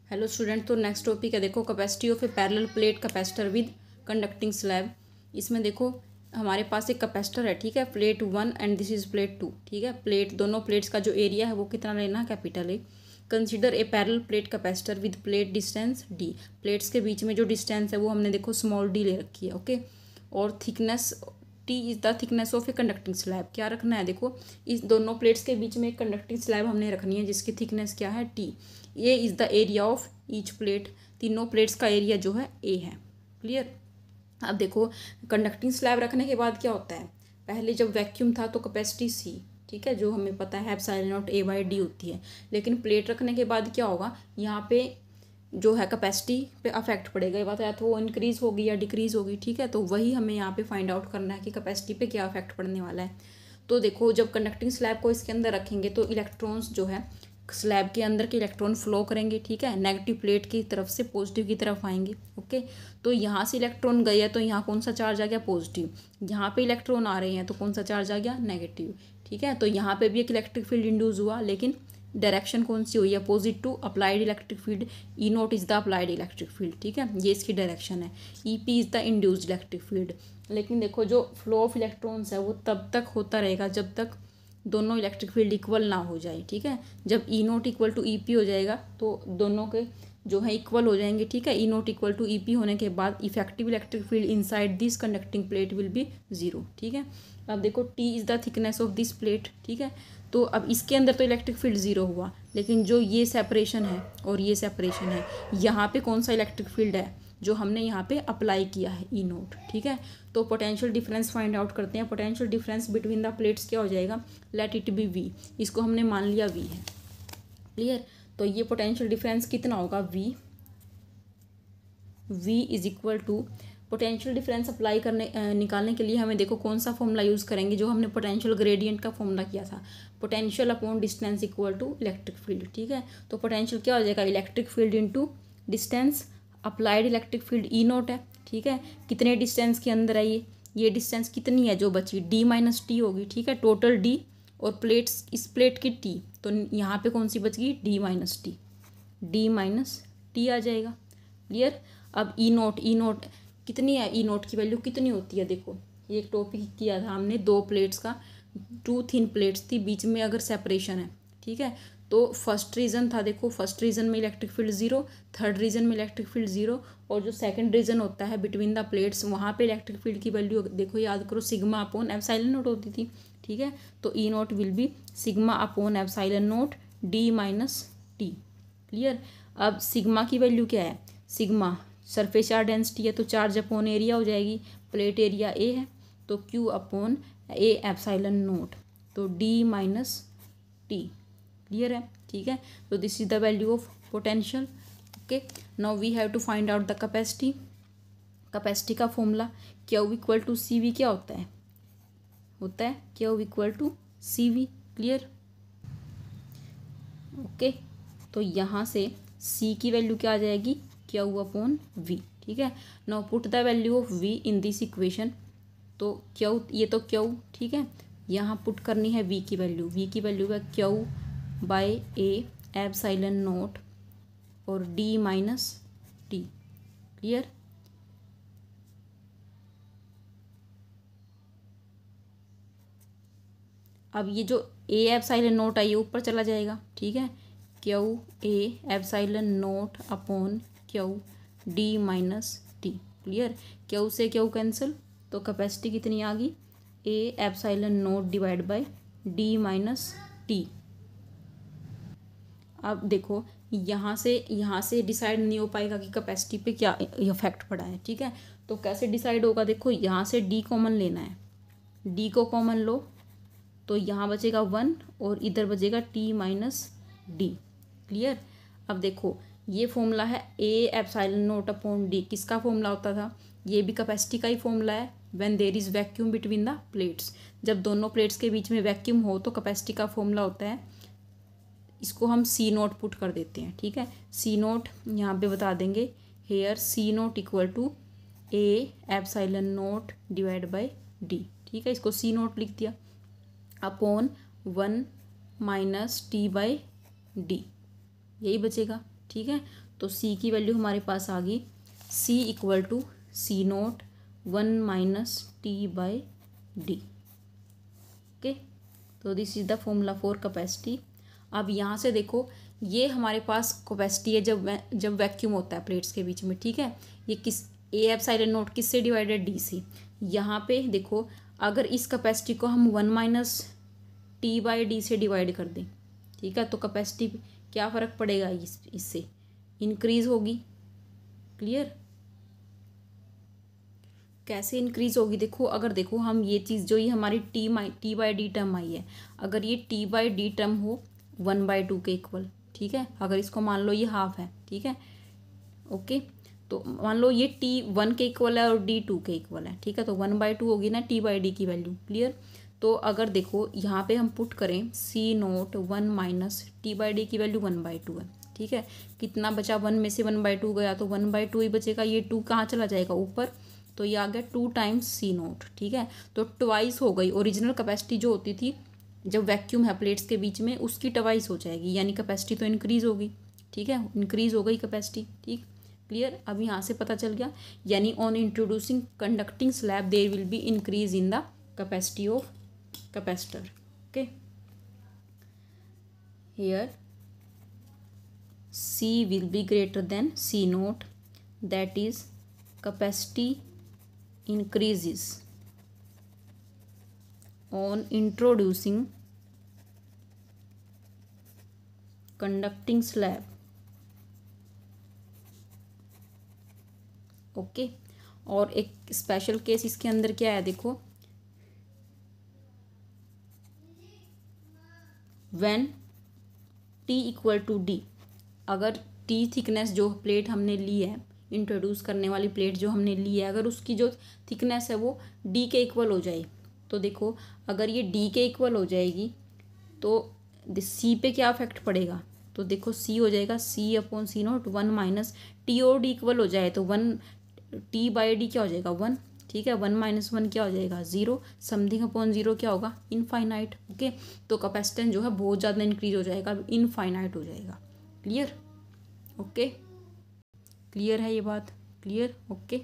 Hello student, तो next topic है देखो capacity of A parallel plate capacitor with conducting slab. इसमें देखो हमारे पास एक कैपेसिटर है, ठीक है, plate 1 and this is plate 2, ठीक है। दोनों प्लेट्स का जो एरिया है वो कितना लेना है, capital A. Consider a parallel plate capacitor with plate distance D. Plates के बीच में जो डिस्टेंस है वो हमने देखो स्मॉल डी ले रखी है, ओके। और thickness T is the thickness of a conducting slab. क्या रखना है, देखो इस दोनों प्लेट्स के बीच में एक कंडक्टिंग स्लैब हमने रखनी है जिसकी थिकनेस क्या है, टी। ये is the area of each plate. तीनों प्लेट्स का एरिया जो है ए है, क्लियर। अब देखो कंडक्टिंग स्लैब रखने के बाद क्या होता है, पहले जब वैक्यूम था तो कैपेसिटी सी, ठीक है, जो हमें पता है epsilon not a by D होती है। लेकिन प्लेट रखने के बाद क्या होगा, यहाँ पे जो है कैपेसिटी पे अफेक्ट पड़ेगा, ये बात या तो वो इंक्रीज़ होगी या डिक्रीज़ होगी, ठीक है। तो वही हमें यहाँ पे फाइंड आउट करना है कि कैपेसिटी पे क्या अफेक्ट पड़ने वाला है। तो देखो जब कंडक्टिंग स्लैब को इसके अंदर रखेंगे तो इलेक्ट्रॉन्स जो है स्लैब के अंदर के इलेक्ट्रॉन फ्लो करेंगे, ठीक है, नेगेटिव प्लेट की तरफ से पॉजिटिव की तरफ आएंगे, ओके। तो यहाँ से इलेक्ट्रॉन गए हैं तो यहाँ कौन सा चार्ज आ गया, पॉजिटिव। यहाँ पे इलेक्ट्रॉन आ रहे हैं तो कौन सा चार्ज आ गया, नेगेटिव, ठीक है। तो यहाँ पे भी एक इलेक्ट्रिक फील्ड इंड्यूस हुआ, लेकिन डायरेक्शन कौन सी हुई, opposite to applied electric field. E naught is the applied electric field, ठीक है, ये इसकी डायरेक्शन है। E P is the induced electric field. लेकिन देखो जो फ्लो ऑफ इलेक्ट्रॉन्स है वो तब तक होता रहेगा जब तक दोनों इलेक्ट्रिक फील्ड इक्वल ना हो जाए, ठीक है। जब E naught equal to E P हो जाएगा तो दोनों के जो है इक्वल हो जाएंगे, ठीक है। E naught equal to E P होने के बाद effective electric field inside this conducting plate will be zero, ठीक है। अब देखो T is the thickness of this plate, ठीक है। तो अब इसके अंदर तो इलेक्ट्रिक फील्ड जीरो हुआ, लेकिन जो ये सेपरेशन है और ये सेपरेशन है, यहाँ पे कौन सा इलेक्ट्रिक फील्ड है जो हमने यहाँ पे अप्लाई किया है, ई नोट, ठीक है। तो पोटेंशियल डिफरेंस फाइंड आउट करते हैं। Potential difference between the plates क्या हो जाएगा, लेट इट बी वी। इसको हमने मान लिया वी है, क्लियर। तो ये पोटेंशियल डिफरेंस कितना होगा, V is equal to potential difference apply करने निकालने के लिए हमें देखो कौन सा फॉर्मूला यूज़ करेंगे, जो हमने पोटेंशियल ग्रेडियंट का फॉर्मूला किया था, potential upon distance equal to electric field, ठीक है। तो पोटेंशियल क्या हो जाएगा, electric field into distance, applied electric field E naught है, ठीक है। कितने डिस्टेंस के अंदर है ये डिस्टेंस कितनी है जो बची, डी माइनस टी होगी, ठीक है, टोटल डी और प्लेट्स इस प्लेट की टी, तो यहाँ पे कौन सी बच गई, डी माइनस टी आ जाएगा, क्लियर। अब ई नोट कितनी है, ई नोट की वैल्यू कितनी होती है, देखो ये एक टॉपिक किया था हमने, दो प्लेट्स का, टू थिन प्लेट्स थी, बीच में अगर सेपरेशन है, ठीक है। तो फर्स्ट रीजन था, देखो फर्स्ट रीजन में electric field zero, third region में इलेक्ट्रिक फील्ड जीरो, और जो सेकंड रीजन होता है बिटवीन द प्लेट्स वहाँ पे इलेक्ट्रिक फील्ड की वैल्यू देखो याद करो, सिग्मा अपॉन एप्सिलॉन नोट होती थी, ठीक है। तो E naught will be sigma upon epsilon naught D minus T, clear. अब सिग्मा की वैल्यू क्या है, सिग्मा सरफेस चार्ज डेंसिटी है तो चार्ज अपॉन एरिया हो जाएगी, प्लेट एरिया ए है तो Q upon A epsilon naught, तो डी माइनस टी, क्लियर है, ठीक है। तो this is the value of potential, okay. Now we have to find out the capacity. Capacity का formula Q equal to C V क्या होता है Q equal to C V, clear, okay. तो यहाँ से सी की वैल्यू क्या आ जाएगी, क्यू अपॉन वी, ठीक है। Now put the value of V in this equation, तो क्यू, ये तो क्यू, ठीक है, यहाँ पुट करनी है वी की वैल्यू है Q by A epsilon naught और डी माइनस टी, क्लियर। अब ये जो ए एप्सिलॉन नोट है ये ऊपर चला जाएगा, ठीक है, Q A epsilon naught upon Q D minus T, clear. Q से क्यू कैंसिल, तो कैपेसिटी कितनी आ गई, ए epsilon naught divide by D minus T. अब देखो यहाँ से डिसाइड नहीं हो पाएगा कि कैपेसिटी पे क्या इफेक्ट पड़ा है, ठीक है। तो कैसे डिसाइड होगा, देखो यहाँ से डी कॉमन लेना है, डी को कॉमन लो तो यहाँ बचेगा 1 और इधर बचेगा टी माइनस डी, क्लियर। अब देखो ये फॉर्मूला है A epsilon naught upon D, किसका फॉर्मूला होता था, ये भी कैपेसिटी का ही फॉर्मूला है, when there is vacuum between the plates. जब दोनों प्लेट्स के बीच में वैक्यूम हो तो कैपेसिटी का फॉर्मूला होता है, इसको हम सी नोट पुट कर देते हैं, ठीक है। सी नोट यहाँ पे बता देंगे, here C naught equal to A epsilon naught divide by D, ठीक है, इसको सी नोट लिख दिया, upon 1 minus T by D, यही बचेगा, ठीक है। तो सी की वैल्यू हमारे पास आ गई, C equal to C naught 1 minus T by D. Okay, तो this is the formula for capacity. अब यहाँ से देखो, ये हमारे पास कैपेसिटी है जब वैक्यूम होता है प्लेट्स के बीच में, ठीक है। ये किस ए एप्सिलॉन नोट किससे डिवाइडेड, डी से। यहाँ पे देखो, अगर इस कैपेसिटी को हम 1 माइनस टी बाई डी से डिवाइड कर दें, ठीक है, तो कैपेसिटी क्या फ़र्क पड़ेगा, इससे इंक्रीज होगी। क्लियर? कैसे इंक्रीज होगी, देखो, अगर देखो हम ये चीज़ जो ये हमारी टी बाई डी टर्म आई है, अगर ये टी बाई डी टर्म हो 1/2 के इक्वल, ठीक है, अगर इसको मान लो ये हाफ है, ठीक है, ओके, तो मान लो ये टी 1 के इक्वल है और डी 2 के इक्वल है, ठीक है, तो 1/2 होगी ना टी बाई डी की वैल्यू। क्लियर? तो अगर देखो यहाँ पे हम पुट करें C naught 1 minus T by D की वैल्यू 1/2 है, ठीक है, कितना बचा, 1 में से 1/2 गया तो 1/2 ही बचेगा, ये 2 कहाँ चला जाएगा ऊपर, तो ये आ गया 2 टाइम्स सी नोट, ठीक है। तो ट्वाइस हो गई, ओरिजिनल कैपेसिटी जो होती थी जब वैक्यूम है प्लेट्स के बीच में, उसकी ट्वाइस हो जाएगी, यानी कैपेसिटी तो इंक्रीज होगी, ठीक है, इंक्रीज हो गई कैपेसिटी। ठीक, क्लियर? अब यहाँ से पता चल गया, यानी on introducing conducting slab there will be increase in the capacity of capacitor. Okay, here C will be greater than C naught, that is capacity increases on introducing conducting slab. Okay, और एक special case इसके अंदर क्या है, देखो, when T equal to D, अगर T thickness जो plate हमने ली है, इंट्रोड्यूस करने वाली प्लेट जो हमने ली है, अगर उसकी जो थिकनेस है वो डी के इक्वल हो जाए, तो देखो अगर ये डी के इक्वल हो जाएगी तो सी पे क्या इफेक्ट पड़ेगा, तो देखो सी हो जाएगा C upon C naught 1 minus T और डी इक्वल हो जाए तो 1 टी बाई डी क्या हो जाएगा 1, ठीक है, 1 माइनस 1 क्या हो जाएगा 0, समथिंग अपॉन 0 क्या होगा इनफाइनाइट। ओके, तो कैपेसिटेंस जो है बहुत ज़्यादा इंक्रीज हो जाएगा, इनफाइनाइट हो जाएगा। क्लियर? ओके, क्लियर है ये बात? क्लियर? ओके।